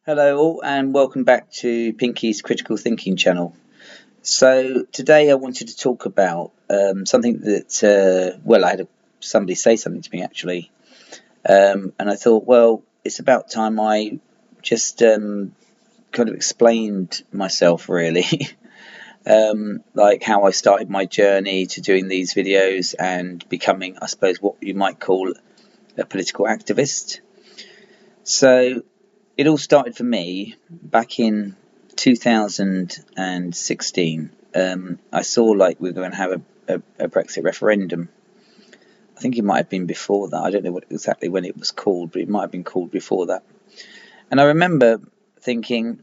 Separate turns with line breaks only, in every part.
Hello all and welcome back to Pinky's Critical Thinking channel. So today I wanted to talk about something that, I had somebody say something to me actually, and I thought, well, it's about time I just kind of explained myself really, like how I started my journey to doing these videos and becoming, I suppose, what you might call a political activist. So it all started for me back in 2016. I saw like we were going to have a Brexit referendum. I think it might have been before that. I don't know exactly when it was called, but it might have been called before that. And I remember thinking,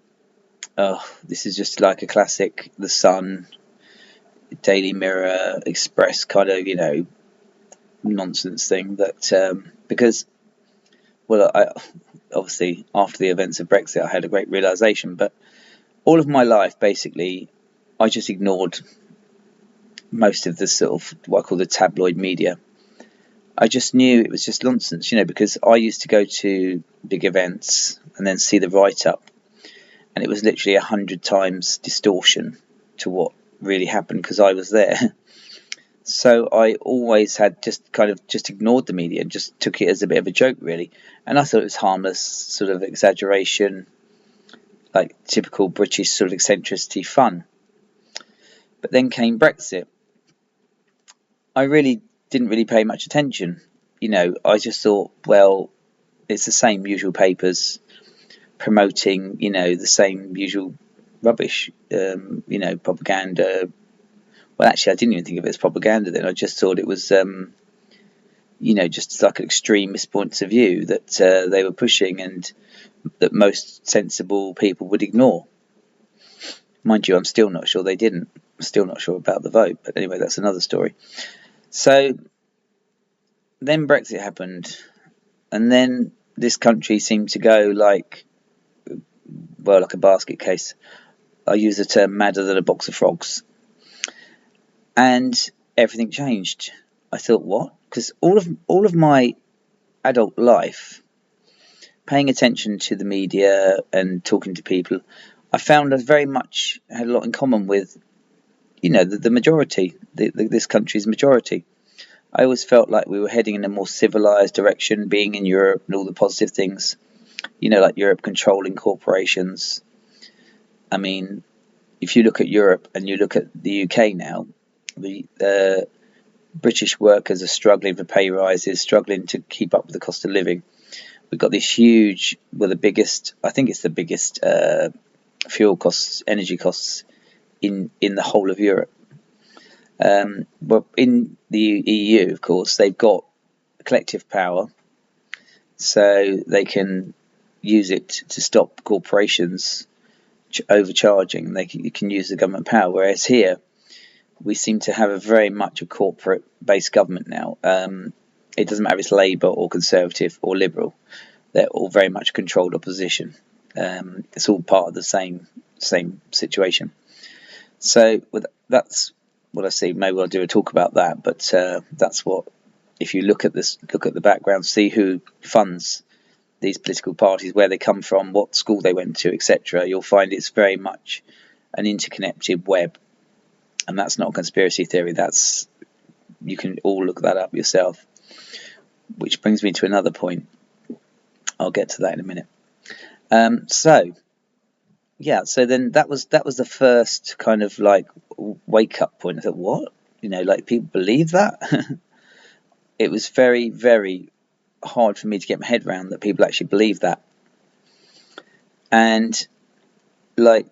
oh, this is just like a classic The Sun, Daily Mirror, Express kind of, nonsense thing that, because, I obviously after the events of Brexit, I had a great realization, but all of my life, basically, I just ignored most of the sort of what I call the tabloid media. I just knew it was just nonsense, because I used to go to big events and then see the write-up, and it was literally 100 times distortion to what really happened because I was there. So I always had just ignored the media and just took it as a bit of a joke, really. And I thought it was harmless, sort of exaggeration, like typical British sort of eccentricity fun. But then came Brexit. I really didn't really pay much attention. I just thought, well, it's the same usual papers promoting, the same usual rubbish, propaganda. Well, actually, I didn't even think of it as propaganda then. I just thought it was, just like extremist points of view that they were pushing and that most sensible people would ignore. Mind you, I'm still not sure they didn't. I'm still not sure about the vote. But anyway, that's another story. So then Brexit happened, and then this country seemed to go like a basket case. I use the term madder than a box of frogs. And everything changed. I thought, what? Because all of my adult life, paying attention to the media and talking to people, I found I very much had a lot in common with, the majority, this country's majority. I always felt like we were heading in a more civilized direction, being in Europe and all the positive things, like Europe controlling corporations. I mean, if you look at Europe and you look at the UK now, the British workers are struggling for pay rises, struggling to keep up with the cost of living. We've got this huge, I think it's the biggest fuel costs, energy costs in the whole of Europe. But in the EU, of course, they've got collective power, so they can use it to stop corporations overcharging. You can use the government power, whereas here we seem to have a very much a corporate-based government now. It doesn't matter if it's Labour or Conservative or Liberal; they're all very much controlled opposition. It's all part of the same situation. So that's what I see. Maybe I'll do a talk about that, but that's what. If you look at the background, see who funds these political parties, where they come from, what school they went to, etc. You'll find it's very much an interconnected web, and that's not a conspiracy theory. You can all look that up yourself. Which brings me to another point. I'll get to that in a minute. So then that was the first kind of like wake up point. I thought, what? Like people believe that? It was very, very hard for me to get my head around that people actually believe that. And like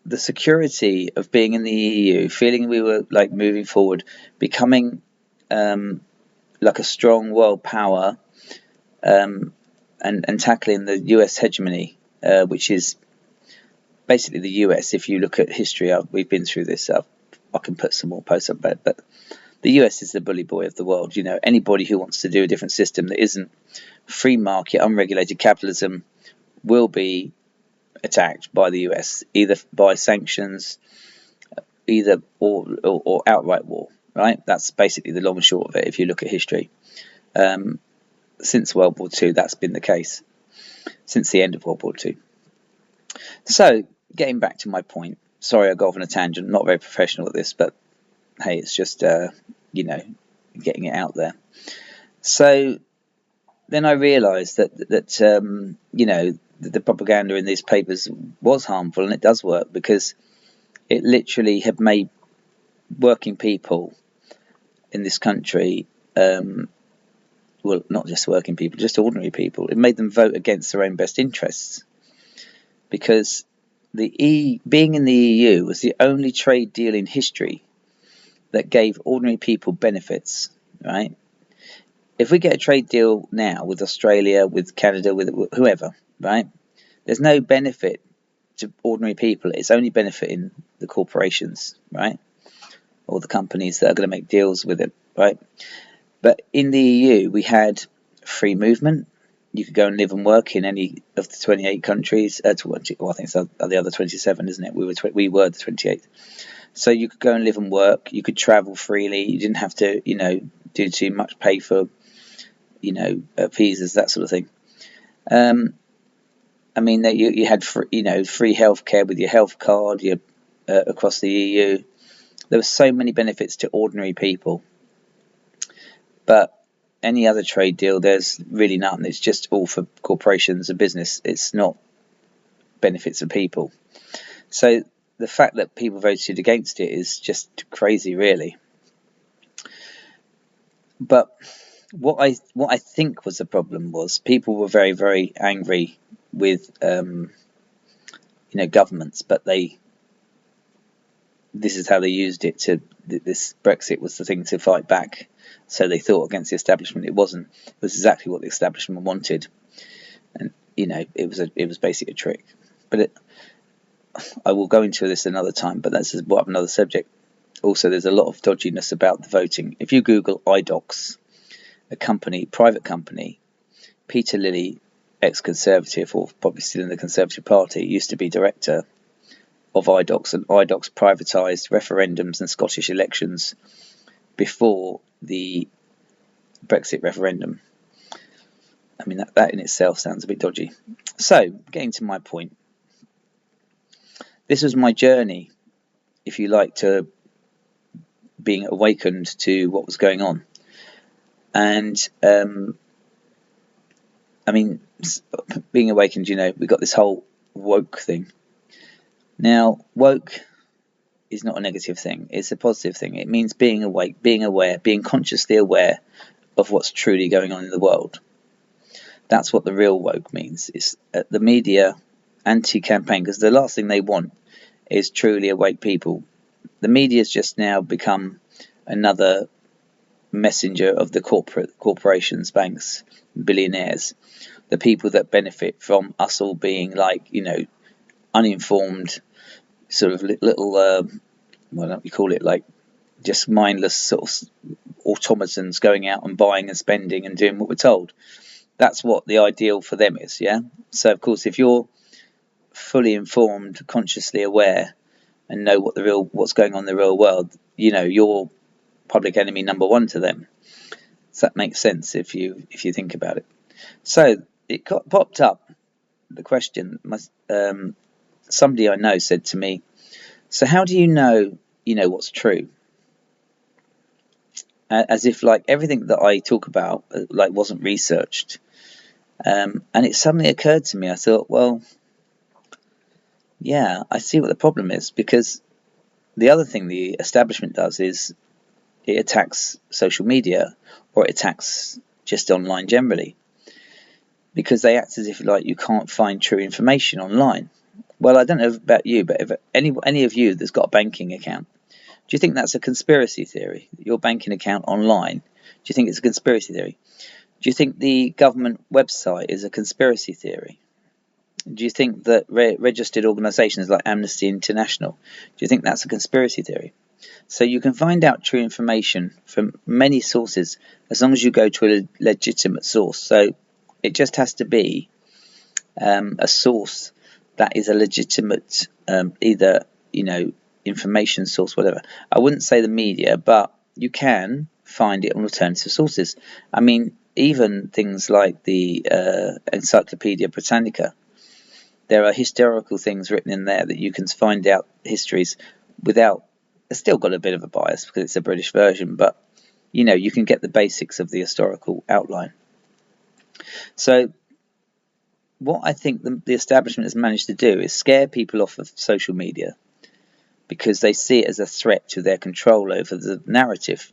the security of being in the EU, feeling we were like moving forward, becoming like a strong world power, and tackling the US hegemony, which is basically the US. If you look at history, we've been through this. I can put some more posts up there, but the US is the bully boy of the world. Anybody who wants to do a different system that isn't free market, unregulated capitalism will be attacked by the US, either by sanctions, or outright war. Right? That's basically the long and short of it. If you look at history, since World War II, that's been the case. Since the end of World War II. So, getting back to my point. Sorry, I got off on a tangent. Not very professional at this, but hey, it's just getting it out there. So then I realised that the propaganda in these papers was harmful, and it does work, because it literally had made working people in this country, well, not just working people, just ordinary people, it made them vote against their own best interests, because being in the EU was the only trade deal in history that gave ordinary people benefits, right? If we get a trade deal now with Australia, with Canada, with whoever, right, there's no benefit to ordinary people. It's only benefiting the corporations, right, or the companies that are going to make deals with it, right? But in the EU, we had free movement. You could go and live and work in any of the 28 countries. I think it's the other 27, isn't it? We were the 28th. So you could go and live and work. You could travel freely. You didn't have to, do too much, pay for, visas, that sort of thing. I mean, you had free healthcare with your health card. Across the EU, there were so many benefits to ordinary people. But any other trade deal, there's really none. It's just all for corporations and business. It's not benefits of people. So the fact that people voted against it is just crazy, really. But what I think was the problem was people were very, very angry with governments, but this is how they used it this Brexit was the thing to fight back. So they thought against the establishment. It wasn't. It was exactly what the establishment wanted, and it was basically a trick. But I will go into this another time. But that's another subject. Also, there's a lot of dodginess about the voting. If you Google Idox, a private company, Peter Lilly, ex-Conservative, or probably still in the Conservative Party, used to be director of Idox, and Idox privatised referendums and Scottish elections before the Brexit referendum. I mean, that in itself sounds a bit dodgy. So, getting to my point, this was my journey, if you like, to being awakened to what was going on. And I mean, being awakened, we got this whole woke thing. Now, woke is not a negative thing. It's a positive thing. It means being awake, being aware, being consciously aware of what's truly going on in the world. That's what the real woke means. It's the media anti-campaign, because the last thing they want is truly awake people. The media's just now become another messenger of the corporations, banks, billionaires, the people that benefit from us all being uninformed, sort of little what don't we call it, like just mindless sort of automatons going out and buying and spending and doing what we're told. That's what the ideal for them is, yeah? So, of course, if you're fully informed, consciously aware, and know what's going on in the real world, you're public enemy number one to them. Does that make sense if you think about it? So it popped up the question. Somebody I know said to me, "So how do you know what's true?" As if like everything that I talk about wasn't researched. And it suddenly occurred to me. I thought, well, yeah, I see what the problem is, because the other thing the establishment does is it attacks social media, or it attacks just online generally, because they act as if you can't find true information online. Well, I don't know about you, but if any of you that's got a banking account, do you think that's a conspiracy theory? Your banking account online, do you think it's a conspiracy theory? Do you think the government website is a conspiracy theory? Do you think that registered organisations like Amnesty International, do you think that's a conspiracy theory? So you can find out true information from many sources as long as you go to a legitimate source. So it just has to be a source that is a legitimate, either information source, whatever. I wouldn't say the media, but you can find it on alternative sources. I mean, even things like the Encyclopedia Britannica. there are historical things written in there that you can find out histories without. It's still got a bit of a bias because it's a British version, but you can get the basics of the historical outline. So what I think the establishment has managed to do is scare people off of social media because they see it as a threat to their control over the narrative.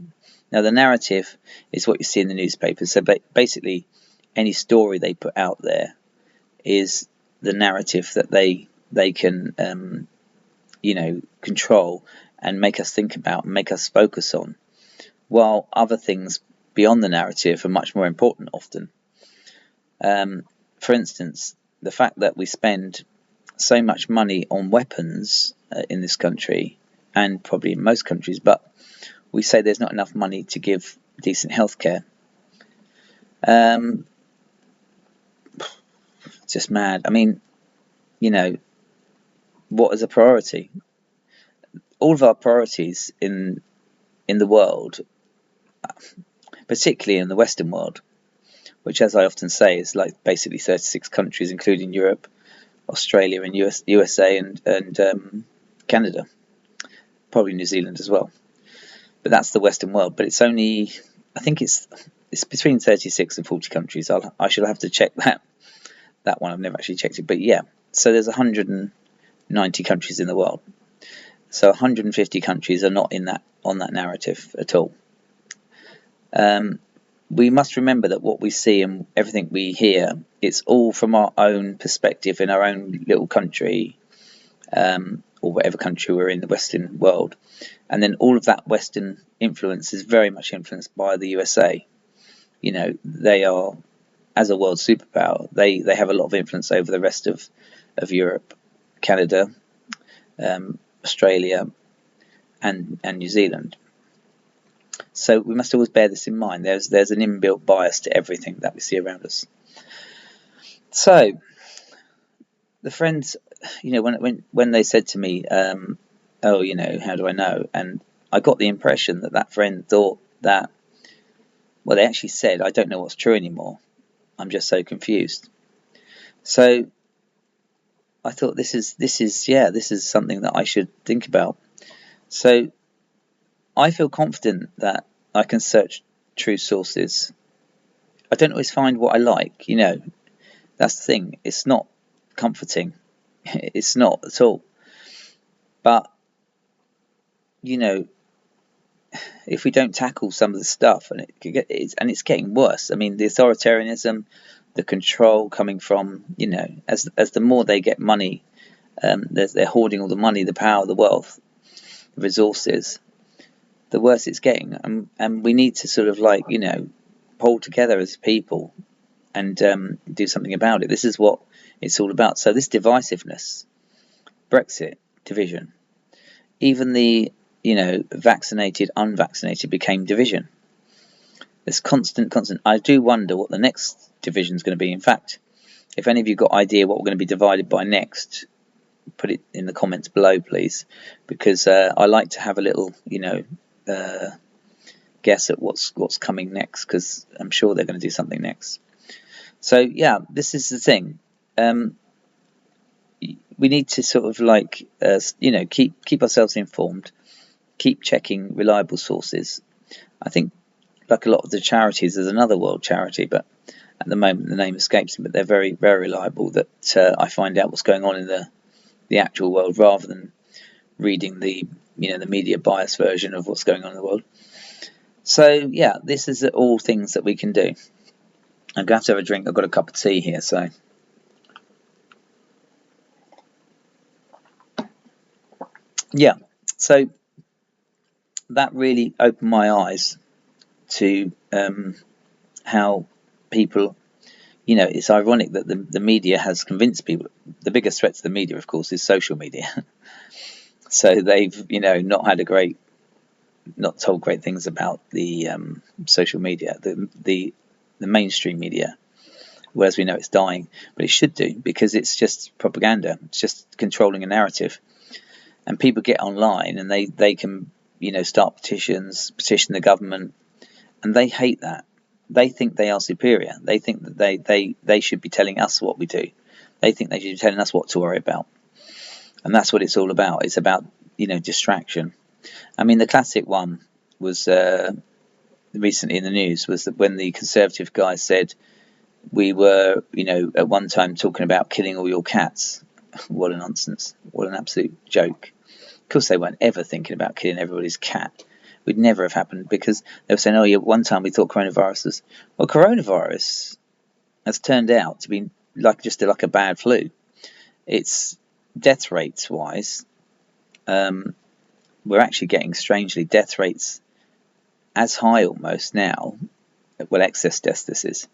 Now, the narrative is what you see in the newspapers. So basically, any story they put out there is the narrative that they can control and make us think about and make us focus on, while other things beyond the narrative are much more important often. For instance, the fact that we spend so much money on weapons in this country, and probably in most countries, but we say there's not enough money to give decent healthcare. Just mad. I mean, what is a priority? All of our priorities in the world, particularly in the Western world, which, as I often say, is like basically 36 countries, including Europe, Australia, and USA, and Canada, probably New Zealand as well. But that's the Western world. But it's only, I think it's between 36 and 40 countries. I shall have to check that one. I've never actually checked it. But yeah, so there's 190 countries in the world. So 150 countries are not on that narrative at all. We must remember that what we see and everything we hear, it's all from our own perspective in our own little country, or whatever country we're in, the Western world. And then all of that Western influence is very much influenced by the USA. They are, as a world superpower, they have a lot of influence over the rest of Europe, Canada, Australia, and New Zealand. So we must always bear this in mind. There's an inbuilt bias to everything that we see around us. So the friends, when they said to me, how do I know? And I got the impression that friend thought that, well, they actually said, I don't know what's true anymore. I'm just so confused. So I thought this is something that I should think about. So I feel confident that I can search true sources. I don't always find what I like, that's the thing. It's not comforting. It's not at all. But, if we don't tackle some of the stuff, and it's getting worse. I mean, the authoritarianism, the control coming from, as the more they get money, they're hoarding all the money, the power, the wealth, the resources, the worse it's getting. And we need to sort of pull together as people and do something about it. This is what it's all about. So this divisiveness, Brexit, division, even the vaccinated, unvaccinated became division. This constant. I do wonder what the next division is going to be. In fact, if any of you got idea what we're going to be divided by next, put it in the comments below, please, because I like to have a little, guess at what's coming next, because I'm sure they're going to do something next. So yeah, this is the thing. We need to sort of keep ourselves informed, keep checking reliable sources. I think, like a lot of the charities, there's another world charity, but at the moment the name escapes me, but they're very, very reliable, that I find out what's going on in the actual world rather than reading the media bias version of what's going on in the world. So yeah, this is all things that we can do. I'm going to have a drink. I've got a cup of tea here, so yeah. So that really opened my eyes to how people, it's ironic that the media has convinced people. The biggest threat to the media, of course, is social media. So they've, not told great things about the social media, the mainstream media, whereas we know it's dying, but it should do, because it's just propaganda. It's just controlling a narrative, and people get online and they can start petition the government, and they hate that. They think they are superior. They think that they should be telling us what we do. They think they should be telling us what to worry about. And that's what it's all about. It's about, distraction. I mean, the classic one was recently in the news, was that when the Conservative guy said we were, at one time talking about killing all your cats. What a nonsense. What an absolute joke. Of course they weren't ever thinking about killing everybody's cat. Would never have happened, because they were saying, oh yeah, one time we thought coronavirus was... Well, coronavirus has turned out to be just like a bad flu. It's death rates wise, we're actually getting, strangely, death rates as high almost now. Well, excess deaths, this is.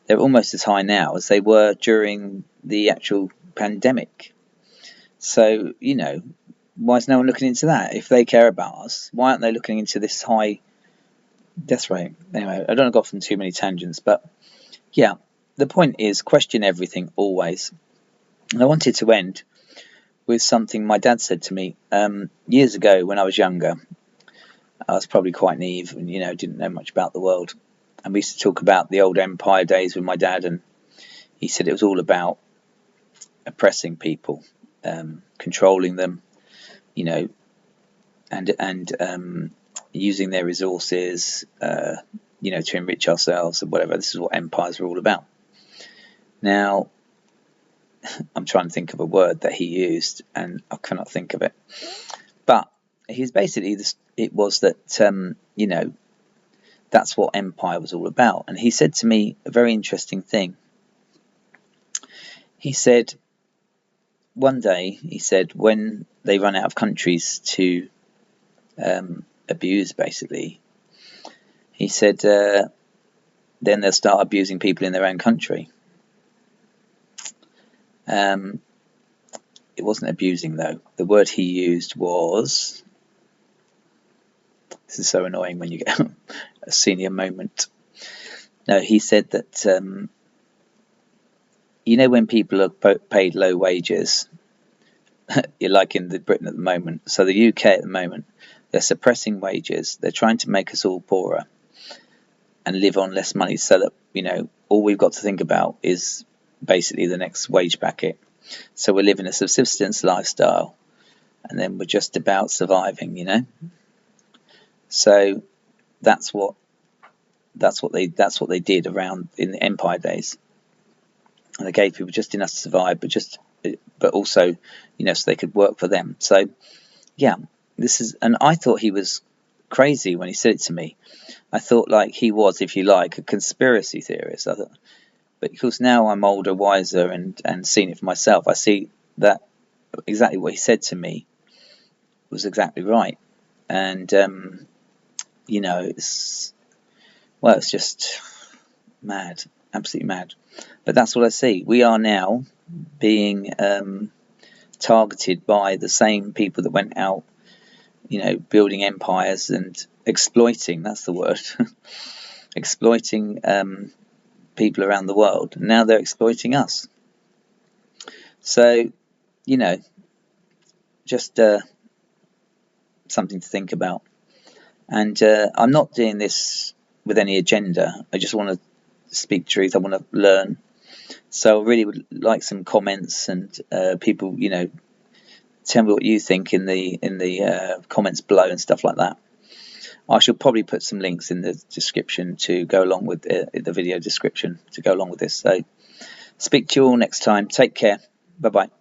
They're almost as high now as they were during the actual pandemic. So, why is no one looking into that? If they care about us, why aren't they looking into this high death rate? Anyway, I don't want to go off on too many tangents, but yeah, the point is, question everything always. And I wanted to end with something my dad said to me years ago when I was younger. I was probably quite naive and, didn't know much about the world. And we used to talk about the old empire days with my dad, and he said it was all about oppressing people, controlling them, and using their resources, to enrich ourselves and whatever. This is what empires are all about. Now, I'm trying to think of a word that he used, and I cannot think of it. But he's basically it was that that's what empire was all about. And he said to me a very interesting thing. He said one day, when they run out of countries to abuse, basically, he said then they'll start abusing people in their own country. It wasn't abusing, though. The word he used was... This is so annoying when you get a senior moment. No, he said that, when people are paid low wages, you're like in Britain at the moment, so the UK at the moment, they're suppressing wages. They're trying to make us all poorer and live on less money, so that, all we've got to think about is basically the next wage bracket. So we're living a subsistence lifestyle, and then we're just about surviving, So that's what they did around in the empire days, and they gave people just enough to survive, but also, so they could work for them. So yeah, and I thought he was crazy when he said it to me. I thought like he was, if you like, a conspiracy theorist. I thought, but of course now I'm older, wiser, and seen it for myself. I see that exactly what he said to me was exactly right, and it's just mad, absolutely mad. But that's what I see. We are now being targeted by the same people that went out, building empires and exploiting, that's the word, exploiting people around the world. And now they're exploiting us. So, just something to think about. And I'm not doing this with any agenda. I just want to speak truth. I want to learn. So I really would like some comments and people, tell me what you think in the comments below and stuff like that. I shall probably put some links in the description to go along with the video description to go along with this. So speak to you all next time. Take care. Bye bye.